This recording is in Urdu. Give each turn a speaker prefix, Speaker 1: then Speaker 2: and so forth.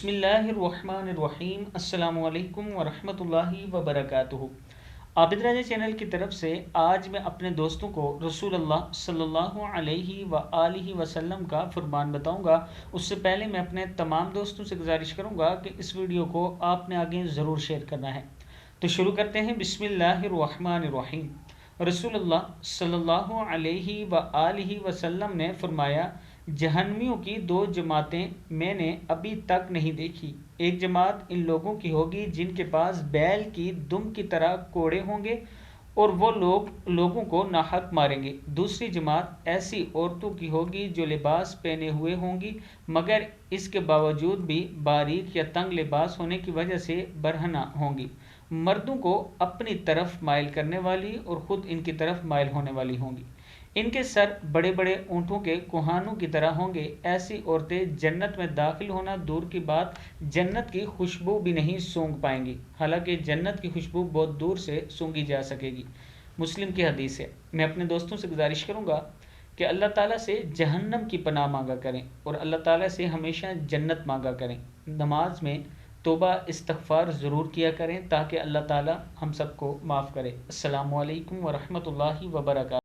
Speaker 1: بسم اللہ الرحمن الرحیم، السلام علیکم ورحمۃ اللہ وبرکاتہ۔ عابد راجہ چینل کی طرف سے آج میں اپنے دوستوں کو رسول اللہ صلی اللہ علیہ وآلہ وسلم کا فرمان بتاؤں گا۔ اس سے پہلے میں اپنے تمام دوستوں سے گزارش کروں گا کہ اس ویڈیو کو آپ نے آگے ضرور شیئر کرنا ہے۔ تو شروع کرتے ہیں۔ بسم اللہ الرحمن الرحیم۔ رسول اللہ صلی اللہ علیہ وآلہ وسلم نے فرمایا، جہنمیوں کی دو جماعتیں میں نے ابھی تک نہیں دیکھی۔ ایک جماعت ان لوگوں کی ہوگی جن کے پاس بیل کی دم کی طرح کوڑے ہوں گے اور وہ لوگوں کو ناحق ماریں گے۔ دوسری جماعت ایسی عورتوں کی ہوگی جو لباس پہنے ہوئے ہوں گی مگر اس کے باوجود بھی باریک یا تنگ لباس ہونے کی وجہ سے برہنہ ہوں گی، مردوں کو اپنی طرف مائل کرنے والی اور خود ان کی طرف مائل ہونے والی ہوں گی۔ ان کے سر بڑے بڑے اونٹوں کے کوہانوں کی طرح ہوں گے۔ ایسی عورتیں جنت میں داخل ہونا دور کی بات جنت کی خوشبو بھی نہیں سونگھ پائیں گی، حالانکہ جنت کی خوشبو بہت دور سے سونگھی جا سکے گی۔ مسلم کی حدیث ہے۔ میں اپنے دوستوں سے گزارش کروں گا کہ اللہ تعالیٰ سے جہنم کی پناہ مانگا کریں اور اللہ تعالیٰ سے ہمیشہ جنت مانگا کریں۔ نماز میں توبہ استغفار ضرور کیا کریں تاکہ اللہ تعالیٰ ہم سب کو معاف کرے۔ السلام علیکم ورحمۃ اللہ وبرکاتہ۔